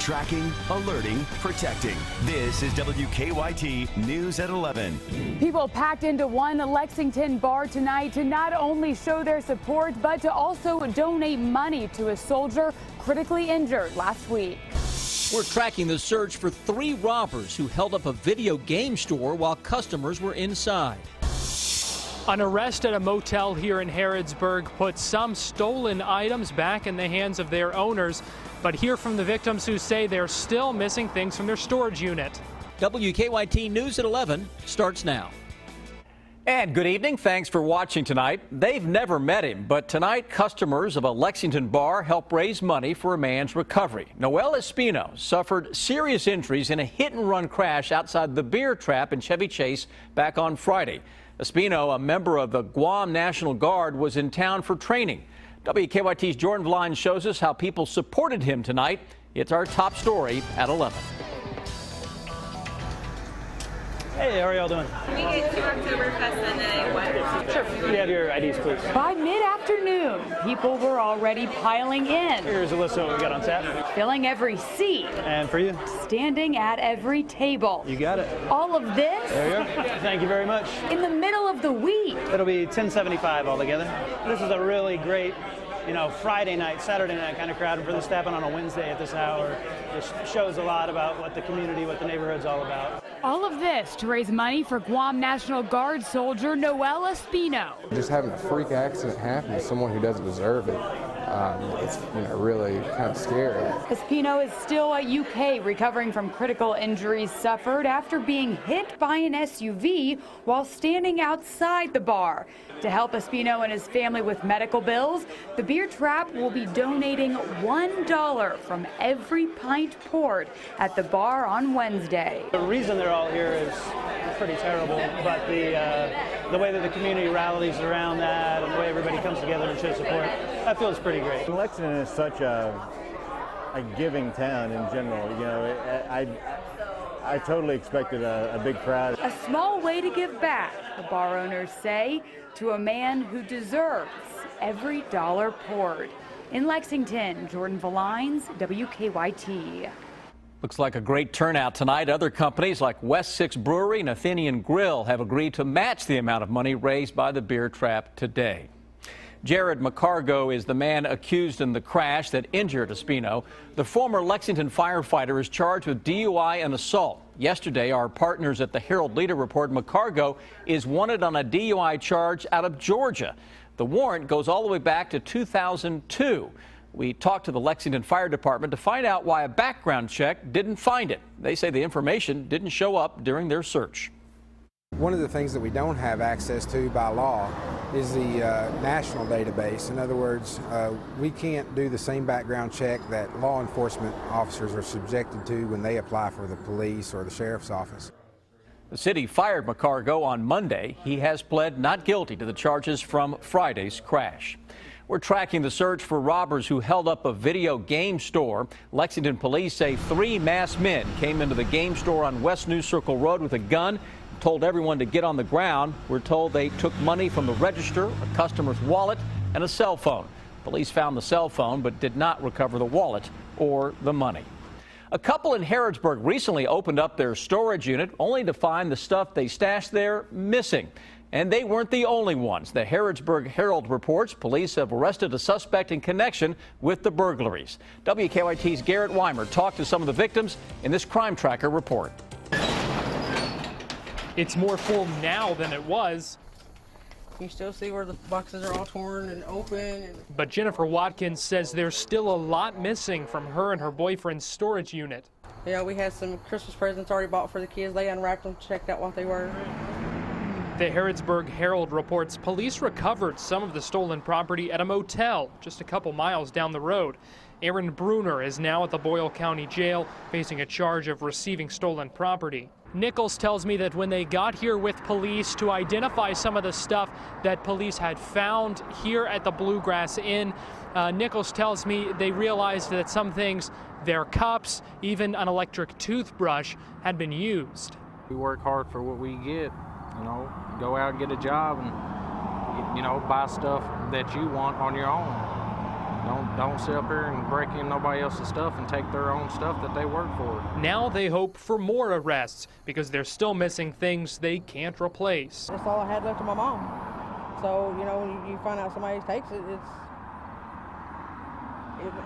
Tracking, alerting, protecting. This is WKYT News at 11. People packed into one Lexington bar tonight to not only show their support, but to also donate money to a soldier critically injured last week. We're tracking the search for 3 robbers who held up a video game store while customers were inside. An arrest at a motel here in Harrodsburg put some stolen items back in the hands of their owners, but hear from the victims who say they're still missing things from their storage unit. WKYT News at 11 starts now. And good evening. Thanks for watching tonight. They've never met him, but tonight customers of a Lexington bar helped raise money for a man's recovery. Noel Espino suffered serious injuries in a hit-and-run crash outside the Beer Trap in Chevy Chase back on Friday. Espino, a member of the Guam National Guard, was in town for training. WKYT's Jordan Vline shows us how people supported him tonight. It's our top story at 11. Hey, how are y'all doing? Can we get to Oktoberfest Sunday? What? Sure. Can we have your IDs, please? By mid-afternoon, people were already piling in, Here's a list of what we got on tap. filling every seat, And for you? standing at every table. You got it. All of this There you go. Thank you very much. in the middle of the week. It'll be $10.75 altogether. This is a really great, Friday night, Saturday night kind of crowd. And for this to happen on a Wednesday at this hour, it shows a lot about what the community, what the neighborhood's all about. All of this to raise money for Guam National Guard soldier Noel Espino. Just having a freak accident happen to someone who doesn't deserve it, it's really kind of scary. Espino is still at UK recovering from critical injuries suffered after being hit by an SUV while standing outside the bar. To help Espino and his family with medical bills, the Beer Trap will be donating $1 from every pint poured at the bar on Wednesday. The reason they're all here is pretty terrible, but the way that the community rallies around that and the way everybody comes together and shows support, that feels pretty great. Lexington is such a giving town in general. I totally expected a big crowd. A small way to give back, the bar owners say, to a man who deserves every dollar poured. In Lexington, Jordan Vline, WKYT. Looks like a great turnout tonight. Other companies like West 6 Brewery and Athenian Grill have agreed to match the amount of money raised by the Beer Trap today. Jared McCargo is the man accused in the crash that injured Espino. The former Lexington firefighter is charged with DUI and assault. Yesterday, our partners at the Herald Leader report McCargo is wanted on a DUI charge out of Georgia. The warrant goes all the way back to 2002. We talked to the Lexington Fire Department to find out why a background check didn't find it. They say the information didn't show up during their search. One of the things that we don't have access to by law is the national database. In other words, we can't do the same background check that law enforcement officers are subjected to when they apply for the police or the sheriff's office. The city fired McCargo on Monday. He has pled not guilty to the charges from Friday's crash. We're tracking the search for robbers who held up a video game store. Lexington police say 3 masked men came into the game store on West New Circle Road with a gun, told everyone to get on the ground. We're told they took money from the register, a customer's wallet, and a cell phone. Police found the cell phone but did not recover the wallet or the money. A couple in Harrodsburg recently opened up their storage unit only to find the stuff they stashed there missing. And they weren't the only ones. The Harrodsburg Herald reports police have arrested a suspect in connection with the burglaries. WKYT's Garrett Weimer talked to some of the victims in this Crime Tracker report. It's more full now than it was. You still see where the boxes are all torn and open. But Jennifer Watkins says there's still a lot missing from her and her boyfriend's storage unit. Yeah, we had some Christmas presents already bought for the kids. They unwrapped them, checked out what they were. The Harrodsburg Herald reports police recovered some of the stolen property at a motel just a couple miles down the road. Aaron Bruner is now at the Boyle County Jail facing a charge of receiving stolen property. Nichols tells me that when they got here with police to identify some of the stuff that police had found here at the Bluegrass Inn, Nichols tells me they realized that some things, their cups, even an electric toothbrush, had been used. We work hard for what we get, go out and get a job and, buy stuff that you want on your own. Don't sit up here and break in nobody else's stuff and take their own stuff that they work for. Now they hope for more arrests because they're still missing things they can't replace. That's all I had left of my mom. So, you know, when you find out somebody takes it,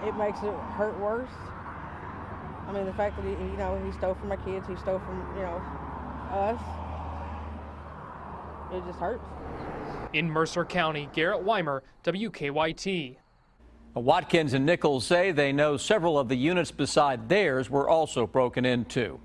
it makes it hurt worse. I mean, the fact that he stole from my kids, he stole from, us. It just hurts. In Mercer County, Garrett Weimer, WKYT. Watkins and Nichols say they know several of the units beside theirs were also broken into.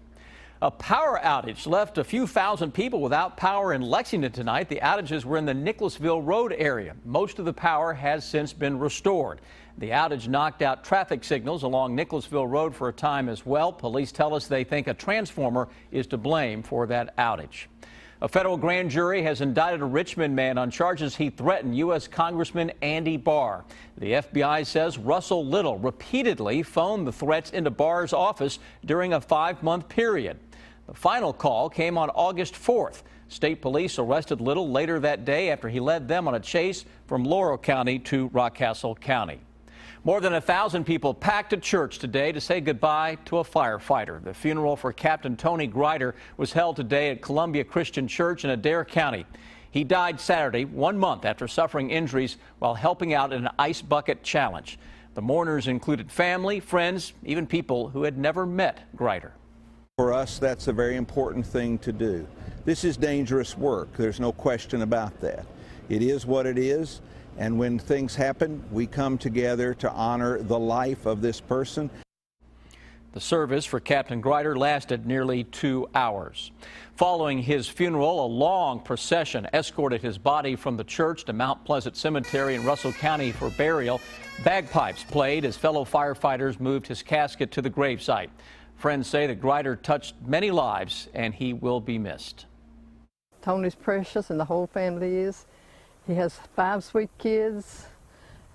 A power outage left a few thousand people without power in Lexington tonight. The outages were in the Nicholasville Road area. Most of the power has since been restored. The outage knocked out traffic signals along Nicholasville Road for a time as well. Police tell us they think a transformer is to blame for that outage. A federal grand jury has indicted a Richmond man on charges he threatened U.S. Congressman Andy Barr. The FBI says Russell Little repeatedly phoned the threats into Barr's office during a 5-month period. The final call came on August 4th. State police arrested Little later that day after he led them on a chase from Laurel County to Rockcastle County. More than 1,000 people packed a church today to say goodbye to a firefighter. The funeral for Captain Tony Grider was held today at Columbia Christian Church in Adair County. He died Saturday, 1 month after suffering injuries while helping out in an ice bucket challenge. The mourners included family, friends, even people who had never met Grider. For us, that's a very important thing to do. This is dangerous work. There's no question about that. It is what it is. And when things happen, we come together to honor the life of this person. The service for Captain Grider lasted nearly 2 hours. Following his funeral, a long procession escorted his body from the church to Mount Pleasant Cemetery in Russell County for burial. Bagpipes played as fellow firefighters moved his casket to the gravesite. Friends say that Grider touched many lives and he will be missed. Tony's precious and the whole family is. He has 5 sweet kids,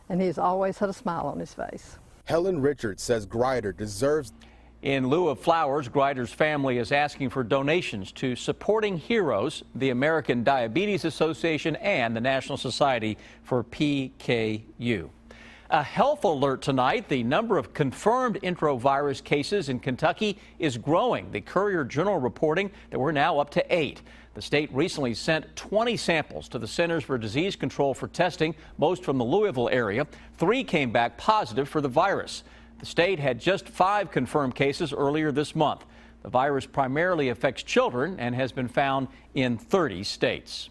and he's always had a smile on his face. Helen Richards says Grider deserves. In lieu of flowers, Grider's family is asking for donations to Supporting Heroes, the American Diabetes Association, and the National Society for PKU. A health alert tonight. The number of confirmed enterovirus cases in Kentucky is growing. The Courier-Journal reporting that we're now up to 8. The state recently sent 20 samples to the Centers for Disease Control for testing, most from the Louisville area. 3 came back positive for the virus. The state had just 5 confirmed cases earlier this month. The virus primarily affects children and has been found in 30 states.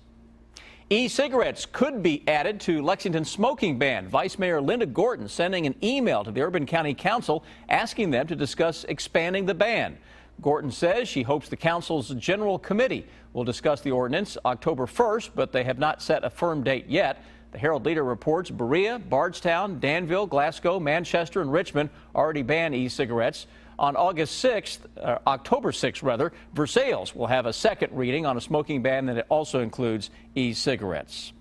E-cigarettes could be added to Lexington's smoking ban. Vice Mayor Linda Gorton sending an email to the Urban County Council asking them to discuss expanding the ban. Gorton says she hopes the council's general committee will discuss the ordinance October 1st, but they have not set a firm date yet. The Herald Leader reports Berea, Bardstown, Danville, Glasgow, Manchester, and Richmond already ban e-cigarettes. On October 6th, Versailles will have a second reading on a smoking ban that also includes e-cigarettes.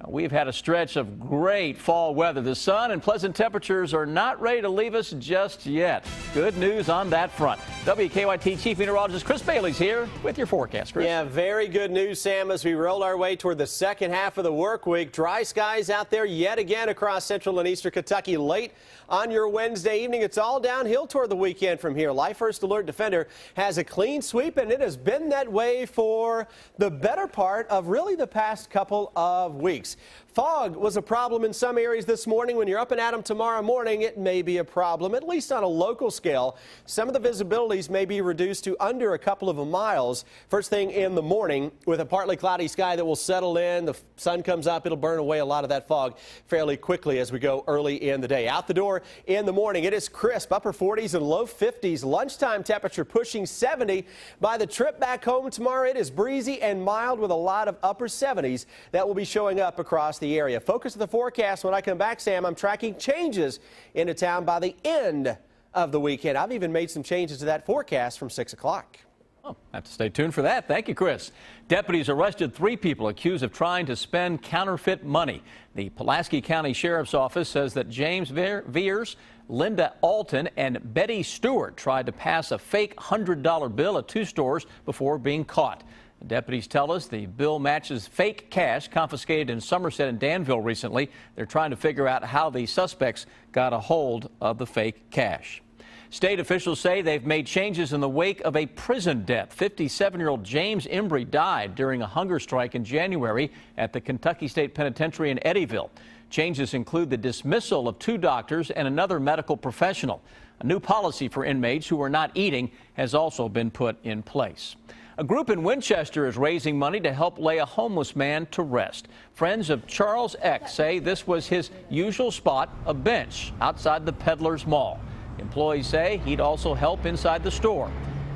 We've had a stretch of great fall weather. The sun and pleasant temperatures are not ready to leave us just yet. Good news on that front. WKYT Chief Meteorologist Chris Bailey's here with your forecast, Chris. Yeah, very good news, Sam, as we roll our way toward the second half of the work week. Dry skies out there yet again across central and eastern Kentucky late on your Wednesday evening. It's all downhill toward the weekend from here. Life First Alert Defender has a clean sweep, and it has been that way for the better part of really the past couple of weeks. Fog was a problem in some areas this morning. When you're up and at 'em tomorrow morning, it may be a problem, at least on a local scale. Some of the visibilities may be reduced to under a couple of miles first thing in the morning with a partly cloudy sky that will settle in. The sun comes up. It'll burn away a lot of that fog fairly quickly as we go early in the day. Out the door in the morning, it is crisp, upper 40s and low 50s. Lunchtime temperature pushing 70. By the trip back home tomorrow, it is breezy and mild with a lot of upper 70s that will be showing up across the area. Focus of the forecast when I come back, Sam. I'm tracking changes into town by the end of the weekend. I've even made some changes to that forecast from 6 o'clock. Oh, have to stay tuned for that. Thank you, Chris. Deputies arrested 3 people accused of trying to spend counterfeit money. The Pulaski County Sheriff's Office says that James Veers, Linda Alton, and Betty Stewart tried to pass a fake $100 bill at 2 stores before being caught. Deputies tell us the bill matches fake cash confiscated in Somerset and Danville recently. They're trying to figure out how the suspects got a hold of the fake cash. State officials say they've made changes in the wake of a prison death. 57-year-old James Embry died during a hunger strike in January at the Kentucky State Penitentiary in Eddyville. Changes include the dismissal of 2 doctors and another medical professional. A new policy for inmates who are not eating has also been put in place. A group in Winchester is raising money to help lay a homeless man to rest. Friends of Charles X say this was his usual spot, a bench outside the Peddler's Mall. Employees say he'd also help inside the store.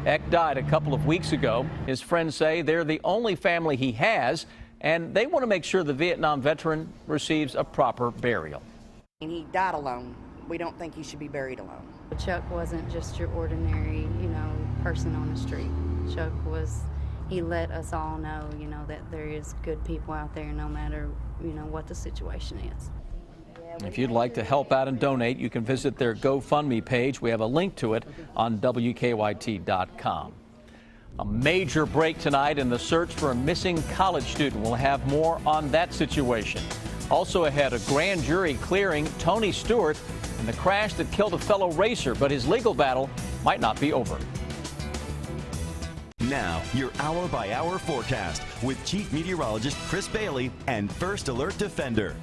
Eck died a couple of weeks ago. His friends say they're the only family he has, and they want to make sure the Vietnam veteran receives a proper burial. He died alone. We don't think he should be buried alone. Chuck wasn't just your ordinary, person on the street. Chuck he let us all know, that there is good people out there no matter, what the situation is. If you'd like to help out and donate, you can visit their GoFundMe page. We have a link to it on WKYT.com. A major break tonight in the search for a missing college student. We'll have more on that situation. Also ahead, a grand jury clearing Tony Stewart in the crash that killed a fellow racer, but his legal battle might not be over. Now, your hour-by-hour forecast with Chief Meteorologist Chris Bailey and First Alert Defender.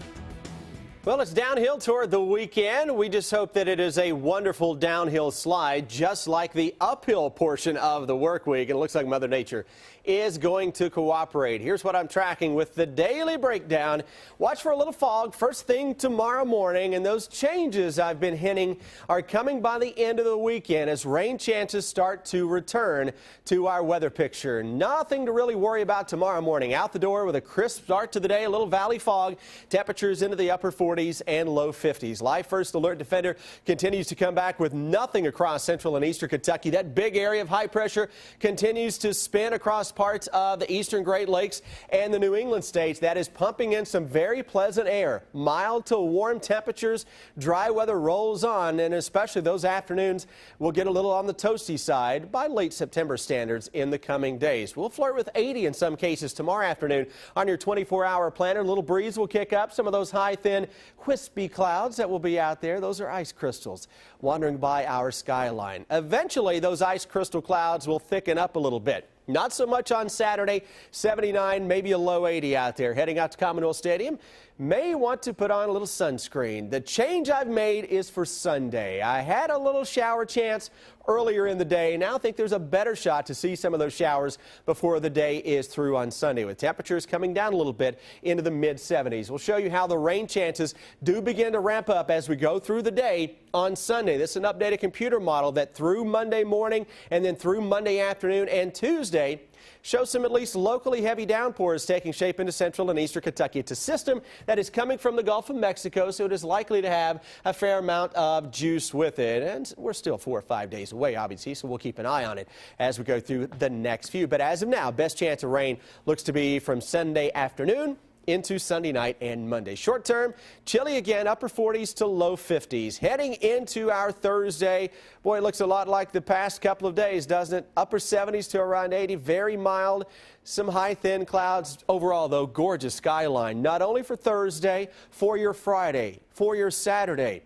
Well, it's downhill toward the weekend. We just hope that it is a wonderful downhill slide, just like the uphill portion of the work week. And it looks like Mother Nature is going to cooperate. Here's what I'm tracking with the daily breakdown. Watch for a little fog first thing tomorrow morning, and those changes I've been hinting are coming by the end of the weekend as rain chances start to return to our weather picture. Nothing to really worry about tomorrow morning. Out the door with a crisp start to the day, a little valley fog, temperatures into the upper 40s and low 50s. Live First Alert Defender continues to come back with nothing across central and eastern Kentucky. That big area of high pressure continues to spin across parts of the eastern Great Lakes and the New England states. That is pumping in some very pleasant air. Mild to warm temperatures. Dry weather rolls on, and especially those afternoons will get a little on the toasty side by late September standards in the coming days. We'll flirt with 80 in some cases tomorrow afternoon on your 24-hour planner. A little breeze will kick up. Some of those high, thin, wispy clouds that will be out there, those are ice crystals wandering by our skyline. Eventually, those ice crystal clouds will thicken up a little bit. Not so much on Saturday, 79, maybe a low 80 out there. Heading out to Commonwealth Stadium, may want to put on a little sunscreen. The change I've made is for Sunday. I had a little shower chance earlier in the day. Now I think there's a better shot to see some of those showers before the day is through on Sunday, with temperatures coming down a little bit into the mid-70s. We'll show you how the rain chances do begin to ramp up as we go through the day on Sunday. This is an updated computer model that through Monday morning and then through Monday afternoon and Tuesday shows some at least locally heavy downpours taking shape into central and eastern Kentucky. It's a system that is coming from the Gulf of Mexico, so it is likely to have a fair amount of juice with it. And we're still 4 or 5 days away, obviously, so we'll keep an eye on it as we go through the next few. But as of now, best chance of rain looks to be from Sunday afternoon into Sunday night and Monday. Short term, chilly again, upper 40s to low 50s. Heading into our Thursday, boy, it looks a lot like the past couple of days, doesn't it? Upper 70s to around 80, very mild. Some high, thin clouds. Overall, though, gorgeous skyline. Not only for Thursday, for your Friday, for your Saturday.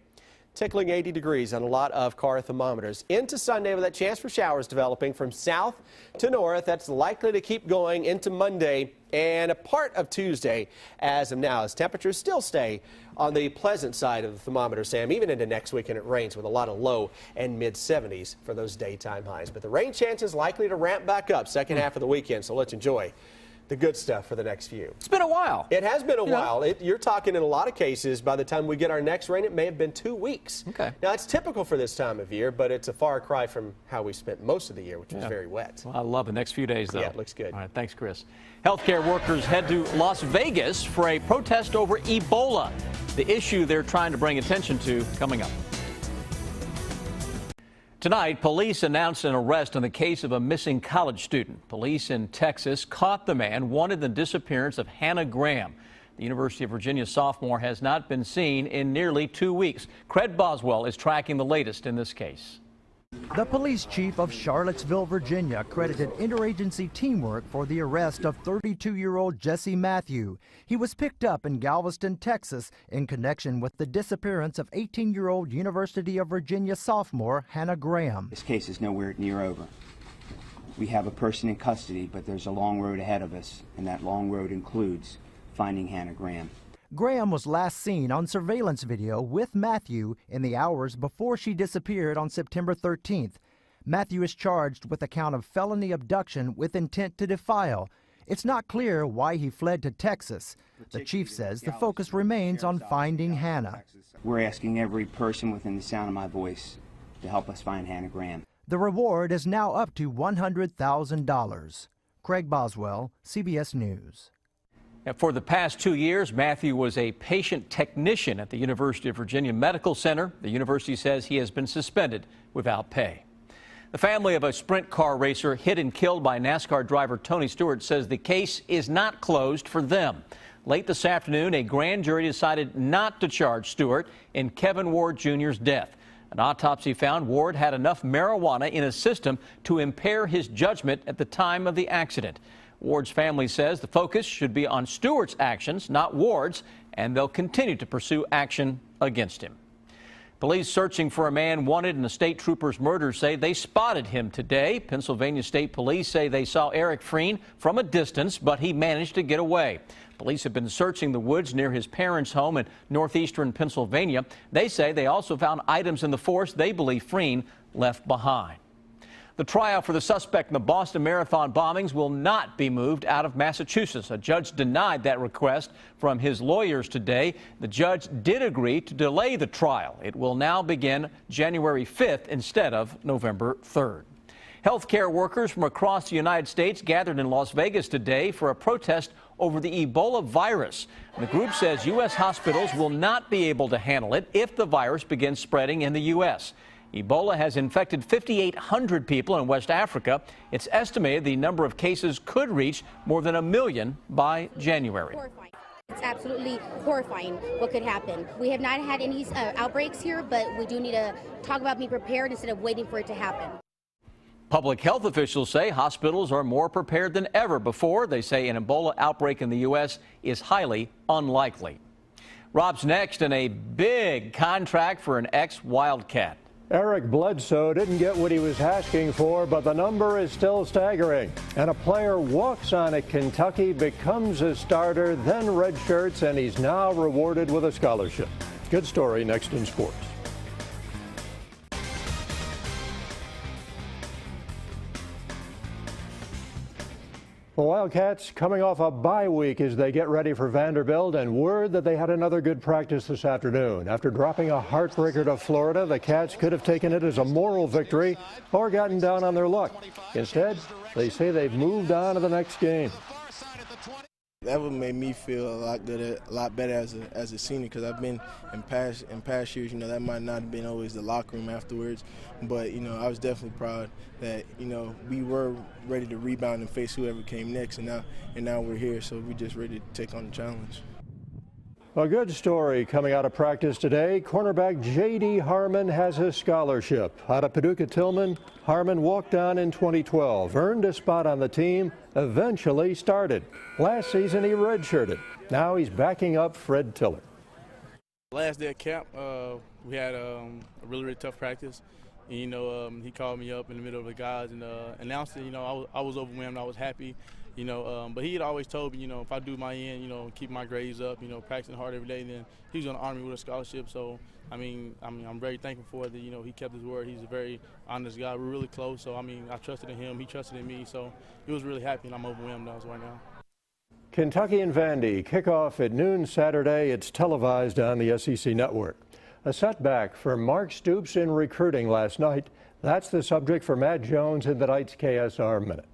Tickling 80 degrees on a lot of car thermometers. Into Sunday with that chance for showers developing from south to north. That's likely to keep going into Monday and a part of Tuesday as of now, as temperatures still stay on the pleasant side of the thermometer, Sam, even into next week, and it rains with a lot of low and mid 70s for those daytime highs. But the rain chance is likely to ramp back up second half of the weekend, so let's enjoy the good stuff for the next few. It's been a while. It has been a while. You're talking in a lot of cases, by the time we get our next rain, it may have been 2 weeks. Okay. Now, it's typical for this time of year, but it's a far cry from how we spent most of the year, which was very wet. Well, I love the next few days, though. Yeah, it looks good. All right, thanks, Chris. Healthcare workers head to Las Vegas for a protest over Ebola, the issue they're trying to bring attention to coming up. Tonight, police announced an arrest in the case of a missing college student. Police in Texas caught the man wanted in the disappearance of Hannah Graham. The University of Virginia sophomore has not been seen in nearly 2 weeks. Craig Boswell is tracking the latest in this case. The police chief of Charlottesville, Virginia, credited interagency teamwork for the arrest of 32-year-old Jesse Matthew. He was picked up in Galveston, Texas, in connection with the disappearance of 18-year-old University of Virginia sophomore Hannah Graham. This case is nowhere near over. We have a person in custody, but there's a long road ahead of us, and that long road includes finding Hannah Graham. Graham was last seen on surveillance video with Matthew in the hours before she disappeared on September 13th. Matthew is charged with a count of felony abduction with intent to defile. It's not clear why he fled to Texas. The chief says the focus remains on finding Hannah. We're asking every person within the sound of my voice to help us find Hannah Graham. The reward is now up to $100,000. Craig Boswell, CBS News. For the past 2 years, Matthew was a patient technician at the University of Virginia Medical Center. The university says he has been suspended without pay. The family of a sprint car racer hit and killed by NASCAR driver Tony Stewart says the case is not closed for them. Late this afternoon, a grand jury decided not to charge Stewart in Kevin Ward Jr.'s death. An autopsy found Ward had enough marijuana in his system to impair his judgment at the time of the accident. Ward's family says the focus should be on Stewart's actions, not Ward's, and they'll continue to pursue action against him. Police searching for a man wanted in a state trooper's murder say they spotted him today. Pennsylvania State Police say they saw Eric Freen from a distance, but he managed to get away. Police have been searching the woods near his parents' home in northeastern Pennsylvania. They say they also found items in the forest they believe Freen left behind. The trial for the suspect in the Boston Marathon bombings will not be moved out of Massachusetts. A judge denied that request from his lawyers today. The judge did agree to delay the trial. It will now begin January 5th instead of November 3rd. Healthcare workers from across the United States gathered in Las Vegas today for a protest over the Ebola virus. The group says U.S. hospitals will not be able to handle it if the virus begins spreading in the U.S. Ebola has infected 5,800 people in West Africa. It's estimated the number of cases could reach more than 1 million by January. It's absolutely horrifying what could happen. We have not had any outbreaks here, but we do need to talk about being prepared instead of waiting for it to happen. Public health officials say hospitals are more prepared than ever before. They say an Ebola outbreak in the U.S. is highly unlikely. Rob's next, and a big contract for an ex-Wildcat. Eric Bledsoe didn't get what he was asking for, but the number is still staggering. And a player walks on at Kentucky, becomes a starter, then redshirts, and he's now rewarded with a scholarship. Good story next in sports. The Wildcats coming off a bye week as they get ready for Vanderbilt, and word that they had another good practice this afternoon. After dropping a heartbreaker to Florida, the Cats could have taken it as a moral victory or gotten down on their luck. Instead, they say they've moved on to the next game. That would make me feel a lot better as a senior, because I've been in past years, that might not have been always the locker room afterwards, but I was definitely proud that we were ready to rebound and face whoever came next, and now we're here, so we're just ready to take on the challenge. A good story coming out of practice today. Cornerback J.D. Harmon has a scholarship. Out of Paducah-Tillman, Harmon walked on in 2012, earned a spot on the team, eventually started. Last season he redshirted. Now he's backing up Fred Tiller. Last day of camp, we had a really tough practice. And, he called me up in the middle of the guys and announced it. I was overwhelmed. I was happy. But he had always told me, if I do my end, keep my grades up, practicing hard every day, then he's going to honor me with a scholarship. So, I'm very thankful for it that, he kept his word. He's a very honest guy. We're really close. So, I trusted in him. He trusted in me. So, he was really happy, and I'm overwhelmed right now. Kentucky and Vandy kickoff at noon Saturday. It's televised on the SEC Network. A setback for Mark Stoops in recruiting last night. That's the subject for Matt Jones in tonight's KSR Minute.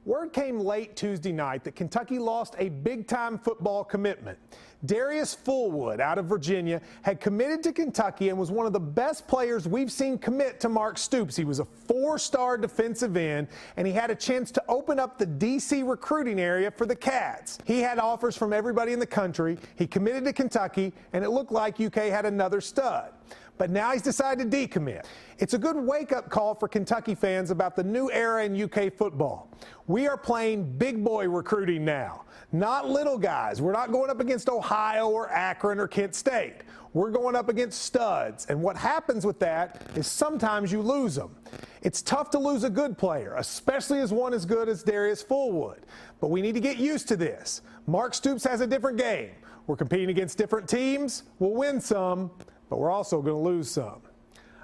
Word came late Tuesday night that Kentucky lost a big-time football commitment. Darius Fullwood out of Virginia had committed to Kentucky and was one of the best players we've seen commit to Mark Stoops. He was a 4-star defensive end, and he had a chance to open up the D.C. recruiting area for the Cats. He had offers from everybody in the country. He committed to Kentucky, and it looked like UK had another stud. but now he's decided to decommit. It's a good wake-up call for Kentucky fans about the new era in UK football. We are playing big boy recruiting now, not little guys. We're not going up against Ohio or Akron or Kent State. We're going up against studs, and what happens with that is sometimes you lose them. It's tough to lose a good player, especially as one as good as Darius Fullwood, but we need to get used to this. Mark Stoops has a different game. We're competing against different teams. We'll win some, but we're also going to lose some.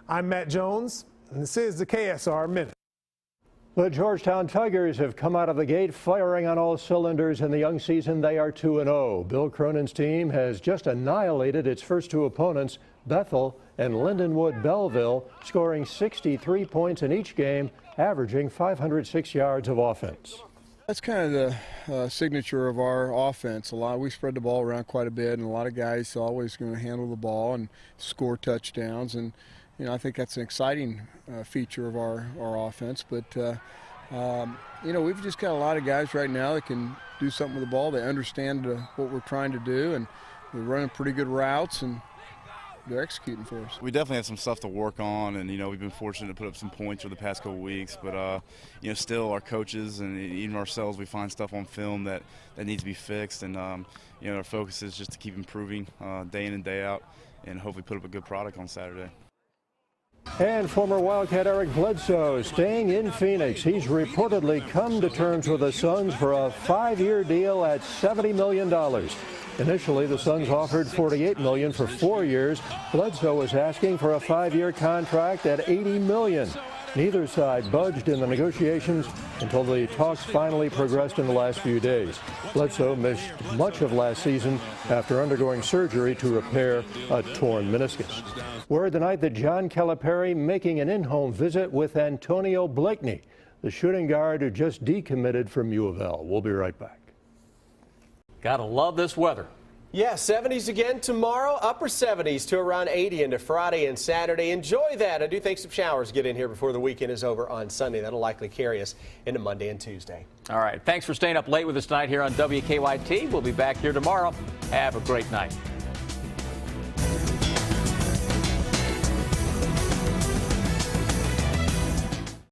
I'm Matt Jones, and this is the KSR Minute. The Georgetown Tigers have come out of the gate firing on all cylinders in the young season. They are 2-0. Bill Cronin's team has just annihilated its first two opponents, Bethel and Lindenwood Belleville, scoring 63 points in each game, averaging 506 yards of offense. That's kind of the signature of our offense. We spread the ball around quite a bit, and a lot of guys always going to handle the ball and score touchdowns. And I think that's an exciting feature of our offense. But we've just got a lot of guys right now that can do something with the ball. They understand what we're trying to do, and we're running pretty good routes, and they're executing for us. We definitely have some stuff to work on, and we've been fortunate to put up some points over the past couple of weeks. But still, our coaches and even ourselves, we find stuff on film that needs to be fixed, and our focus is just to keep improving day in and day out, and hopefully put up a good product on Saturday. And former Wildcat Eric Bledsoe staying in Phoenix. He's reportedly come to terms with the Suns for a 5-year deal at $70 million. Initially, the Suns offered $48 million for 4 years. Bledsoe was asking for a 5-year contract at $80 million. Neither side budged in the negotiations until the talks finally progressed in the last few days. Bledsoe missed much of last season after undergoing surgery to repair a torn meniscus. Word tonight that John Calipari making an in-home visit with Antonio Blakeney, the shooting guard who just decommitted from U of L. We'll be right back. Gotta love this weather. Yeah, 70s again tomorrow, upper 70s to around 80 into Friday and Saturday. Enjoy that. I do think some showers get in here before the weekend is over on Sunday. That'll likely carry us into Monday and Tuesday. All right. Thanks for staying up late with us tonight here on WKYT. We'll be back here tomorrow. Have a great night.